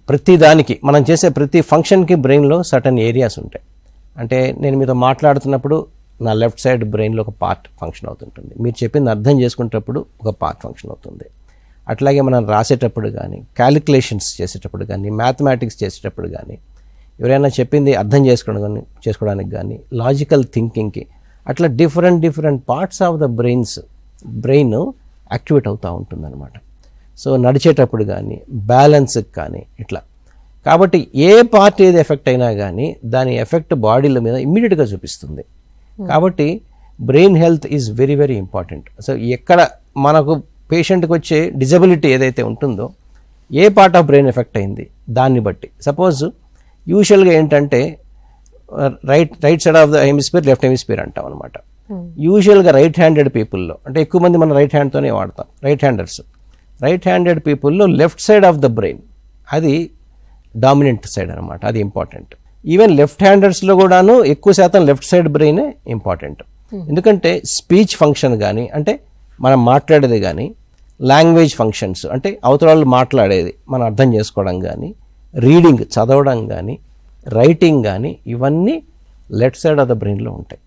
ప్రతి దానికి మనం చేసే ప్రతి ఫంక్షన్కి బ్రెయిన్లో సర్టన్ ఏరియాస్ ఉంటాయి. అంటే నేను మీతో మాట్లాడుతున్నప్పుడు నా లెఫ్ట్ సైడ్ బ్రెయిన్లో ఒక పార్ట్ ఫంక్షన్ అవుతుంటుంది, మీరు చెప్పింది అర్థం చేసుకునేటప్పుడు ఒక పార్ట్ ఫంక్షన్ అవుతుంది. అట్లాగే మనం రాసేటప్పుడు కానీ, క్యాలిక్యులేషన్స్ చేసేటప్పుడు కానీ, మ్యాథమెటిక్స్ చేసేటప్పుడు కానీ, ఎవరైనా చెప్పింది అర్థం చేసుకోవడానికి కానీ, లాజికల్ థింకింగ్కి, అట్లా different parts of the brain activate అవుతూ ఉంటుందన్నమాట. సో నడిచేటప్పుడు కానీ, బ్యాలెన్స్కి కానీ ఇట్లా. కాబట్టి ఏ పార్ట్ ఏది ఎఫెక్ట్ అయినా కానీ దాని ఎఫెక్ట్ బాడీల మీద ఇమ్మీడియట్గా చూపిస్తుంది. కాబట్టి brain health is very very important. So ఎక్కడ మనకు పేషెంట్కి వచ్చే డిజబిలిటీ ఏదైతే ఉంటుందో, ఏ పార్ట్ ఆఫ్ బ్రెయిన్ ఎఫెక్ట్ అయింది దాన్ని బట్టి. సపోజ్ యూజువల్గా ఏంటంటే right side of the hemisphere, left hemisphere అంటాం అనమాట. యూజువల్గా రైట్ హ్యాండెడ్ పీపుల్లో, అంటే ఎక్కువ మంది మనం రైట్ హ్యాండ్తోనే వాడతాం, రైట్ హ్యాండెడ్ పీపుల్లో left side of the brain అది డామినెంట్ సైడ్ అనమాట, అది ఇంపార్టెంట్. ఈవెన్ లెఫ్ట్ హ్యాండర్స్లో కూడాను ఎక్కువ శాతం లెఫ్ట్ సైడ్ బ్రెయినే ఇంపార్టెంట్. ఎందుకంటే స్పీచ్ ఫంక్షన్ కానీ, అంటే మనం మాట్లాడేది కానీ, లాంగ్వేజ్ ఫంక్షన్స్ అంటే అవతల వాళ్ళు మాట్లాడేది మనం అర్థం చేసుకోవడం కానీ, రీడింగ్ చదవడం కానీ, రైటింగ్ కానీ, ఇవన్నీ లెఫ్ట్ సైడ్ ఆఫ్ ద బ్రెయిన్లో ఉంటాయి.